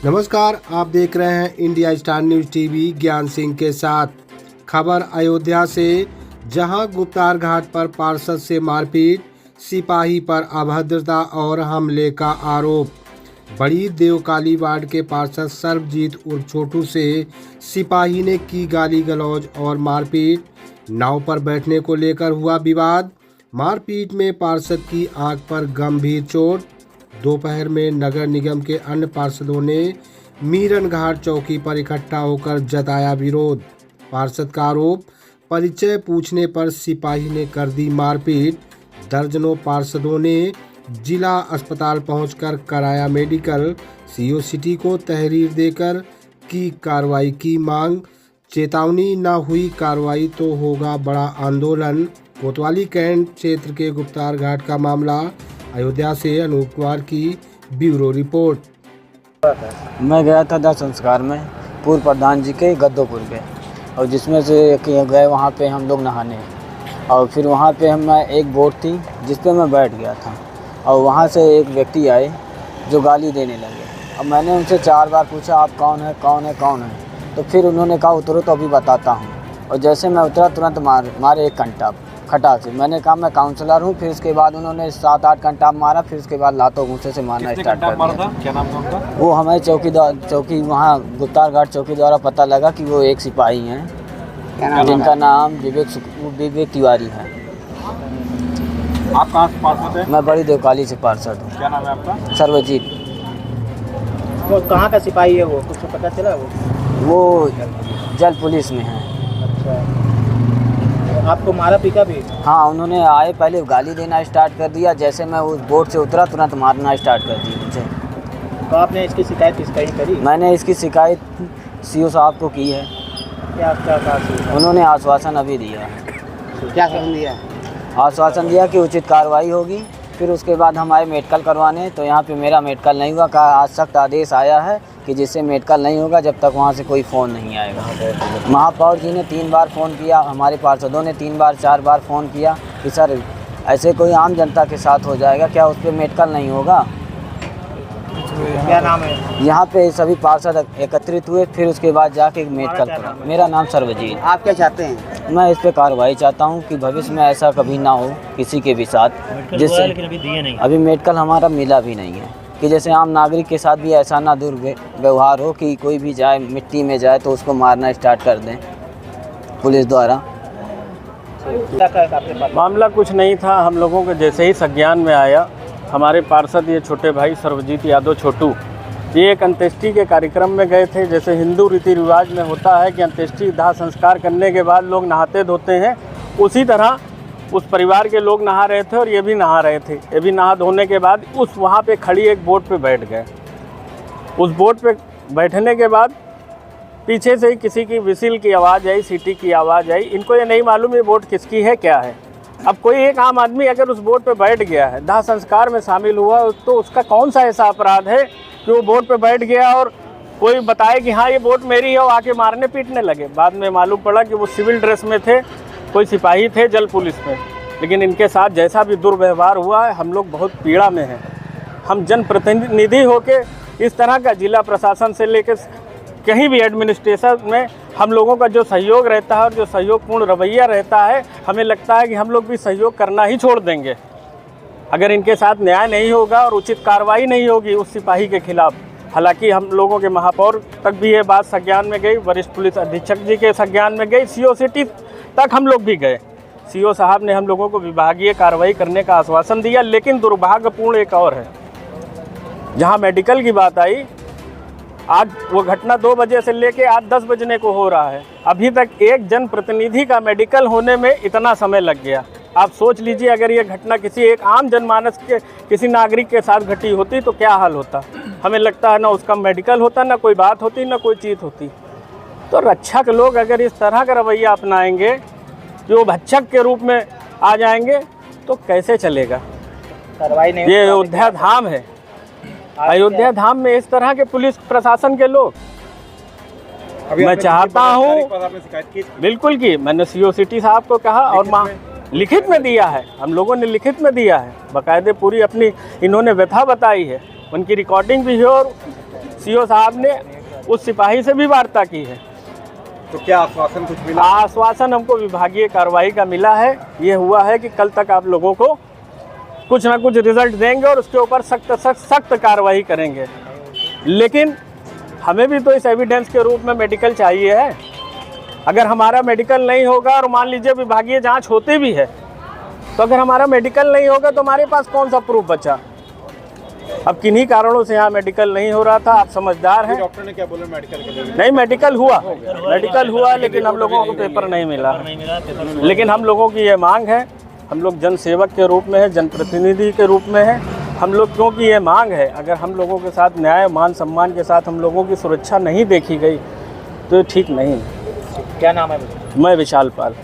नमस्कार, आप देख रहे हैं इंडिया स्टार न्यूज़ टीवी। ज्ञान सिंह के साथ खबर अयोध्या से, जहां गुप्तार घाट पर पार्षद से मारपीट, सिपाही पर अभद्रता और हमले का आरोप। बड़ी देवकाली वार्ड के पार्षद सर्वजीत उर्फ छोटू से सिपाही ने की गाली गलौज और मारपीट। नाव पर बैठने को लेकर हुआ विवाद। मारपीट में पार्षद की आंख पर गंभीर चोट। दोपहर में नगर निगम के अन्य पार्षदों ने मीरन घाट चौकी पर इकट्ठा होकर जताया विरोध। पार्षद का आरोप, परिचय पूछने पर सिपाही ने कर दी मारपीट। दर्जनों पार्षदों ने जिला अस्पताल पहुंचकर कराया मेडिकल। सीओ सिटी को तहरीर देकर की कार्रवाई की मांग। चेतावनी न हुई कार्रवाई तो होगा बड़ा आंदोलन। कोतवाली कैंट क्षेत्र के गुप्तार घाट का मामला। अयोध्या से अनूप कुमार की ब्यूरो रिपोर्ट। मैं गया था दाह संस्कार में पूर्व प्रधान जी के गद्दोपुर पे, और जिसमें से गए वहाँ पे हम लोग नहाने, और फिर वहाँ पे एक बोट थी जिस पे मैं बैठ गया था, और वहाँ से एक व्यक्ति आए जो गाली देने लगे। अब मैंने उनसे 4 बार पूछा, आप कौन है कौन है कौन है, तो फिर उन्होंने कहा उतरो तो अभी बताता हूँ। और जैसे मैं उतरा तुरंत मारे एक घंटा खटा से। मैंने कहा मैं काउंसलर हूँ। फिर उसके बाद उन्होंने 7-8 घंटा मारा। फिर उसके बाद लातों घूंसे से मारना स्टार्ट कर दिया। क्या नाम था उनका? वो हमें चौकी वहाँ गुप्तार घाट चौकी द्वारा पता लगा कि वो एक सिपाही हैं जिनका नाम विवेक तिवारी है। आप कहाँ से पार्षद हैं? मैं बड़ी देवकाली से पार्षद हूँ। क्या नाम है आपका? सर्वजीत। तो कहाँ का सिपाही है वो, कुछ तो पता चला? वो जल पुलिस में है। अच्छा, आपको मारा पीटा भी? हाँ, उन्होंने आए पहले गाली देना स्टार्ट कर दिया। जैसे मैं उस बोट से उतरा तुरंत मारना स्टार्ट कर दिया मुझे। तो आपने इसकी शिकायत किस कहीं करी? मैंने इसकी शिकायत सीओ साहब को की है। क्या क्या कहा? उन्होंने आश्वासन अभी दिया है। क्या आश्वासन दिया? आश्वासन दिया कि उचित कार्रवाई होगी। फिर उसके बाद हम आए मेडिकल करवाने, तो यहाँ पे मेरा मेडिकल नहीं हुआ। कहा आज सख्त आदेश आया है कि जिससे मेडिकल नहीं होगा जब तक वहाँ से कोई फ़ोन नहीं आएगा। महापौर जी ने 3 बार फ़ोन किया, हमारे पार्षदों ने 3 बार 4 बार फ़ोन किया कि सर ऐसे कोई आम जनता के साथ हो जाएगा क्या, उस पर मेडिकल नहीं होगा। क्या नाम है? यहाँ पे सभी पार्षद एकत्रित हुए। फिर उसके बाद जाके मेडिकल करा। मेरा नाम सर्वजीत। आप क्या चाहते हैं? मैं इस पे कार्रवाई चाहता हूँ कि भविष्य में ऐसा कभी ना हो किसी के भी साथ, जिससे अभी मेडिकल हमारा मिला भी नहीं है, कि जैसे आम नागरिक के साथ भी ऐसा ना दुर्व्यवहार हो कि कोई भी जाए मिट्टी में जाए तो उसको मारना स्टार्ट कर दें पुलिस द्वारा। मामला कुछ नहीं था। हम लोगों के जैसे ही संज्ञान में आया, हमारे पार्षद ये छोटे भाई सर्वजीत यादव छोटू, ये एक अंत्येष्टि के कार्यक्रम में गए थे। जैसे हिंदू रीति रिवाज में होता है कि अंत्येष्टि दाह संस्कार करने के बाद लोग नहाते धोते हैं, उसी तरह उस परिवार के लोग नहा रहे थे और ये भी नहा रहे थे। ये भी नहा धोने के बाद उस वहाँ पे खड़ी एक बोट पे बैठ गए। उस बोट पे बैठने के बाद पीछे से ही किसी की विसिल की आवाज़ आई, सीटी की आवाज़ आई। इनको ये नहीं मालूम ये बोट किसकी है क्या है। अब कोई एक आम आदमी अगर उस बोट पे बैठ गया है, दाह संस्कार में शामिल हुआ, तो उसका कौन सा ऐसा अपराध है कि वो बोट पे बैठ गया और कोई बताए कि हाँ ये बोट मेरी है, और आके मारने पीटने लगे। बाद में मालूम पड़ा कि वो सिविल ड्रेस में थे, कोई सिपाही थे जल पुलिस में। लेकिन इनके साथ जैसा भी दुर्व्यवहार हुआ है, हम लोग बहुत पीड़ा में हैं। हम जनप्रतिनिधि होके इस तरह का जिला प्रशासन से लेकर कहीं भी एडमिनिस्ट्रेशन में हम लोगों का जो सहयोग रहता है और जो सहयोगपूर्ण रवैया रहता है, हमें लगता है कि हम लोग भी सहयोग करना ही छोड़ देंगे अगर इनके साथ न्याय नहीं होगा और उचित कार्रवाई नहीं होगी उस सिपाही के खिलाफ। हालांकि हम लोगों के महापौर तक भी ये बात संज्ञान में गई, वरिष्ठ पुलिस अधीक्षक जी के संज्ञान में गई, सीओ सिटी तक हम लोग भी गए। सीओ साहब ने हम लोगों को विभागीय कार्रवाई करने का आश्वासन दिया। लेकिन दुर्भाग्यपूर्ण एक और है, जहाँ मेडिकल की बात आई, आज वो घटना 2 बजे से लेके आज 10 बजने को हो रहा है, अभी तक एक जनप्रतिनिधि का मेडिकल होने में इतना समय लग गया। आप सोच लीजिए अगर ये घटना किसी एक आम जनमानस के किसी नागरिक के साथ घटी होती तो क्या हाल होता। हमें लगता है ना उसका मेडिकल होता, ना कोई बात होती, ना कोई चीज़ होती। तो रक्षक लोग अगर इस तरह का रवैया अपनाएंगे, जो भक्षक के रूप में आ जाएंगे, तो कैसे चलेगा। कार्रवाई नहीं? ये अयोध्या धाम है। अयोध्या धाम में इस तरह के पुलिस प्रशासन के लोग, मैं चाहता हूँ बिल्कुल कि मैंने सीओ सिटी साहब को कहा और लिखित में दिया है, हम लोगों ने लिखित में दिया है, बाकायदे पूरी अपनी इन्होंने व्यथा बताई है, उनकी रिकॉर्डिंग भी है और सीओ साहब ने उस सिपाही से भी वार्ता की है। तो क्या आश्वासन कुछ मिला? आश्वासन हमको विभागीय कार्रवाई का मिला है। ये हुआ है कि कल तक आप लोगों को कुछ ना कुछ रिजल्ट देंगे और उसके ऊपर सख्त कार्रवाई करेंगे। लेकिन हमें भी तो इस एविडेंस के रूप में मेडिकल चाहिए है। अगर हमारा मेडिकल नहीं होगा और मान लीजिए विभागीय जांच होती भी है, तो अगर हमारा मेडिकल नहीं होगा तो हमारे पास कौन सा प्रूफ बचा? अब किन्हीं कारणों से यहाँ मेडिकल नहीं हो रहा था। आप समझदार हैं। डॉक्टर ने क्या बोला मेडिकल के लिए? नहीं, मेडिकल हुआ लेकिन हम लोगों को पेपर नहीं मिला। लेकिन हम लोगों की ये मांग है, हम लोग जनसेवक के रूप में है, जनप्रतिनिधि के रूप में है, हम लोग क्योंकि ये मांग है, अगर हम लोगों के साथ न्याय मान सम्मान के साथ हम लोगों की सुरक्षा नहीं देखी गई तो ये ठीक नहीं है। क्या नाम है? मैं विशाल पाल।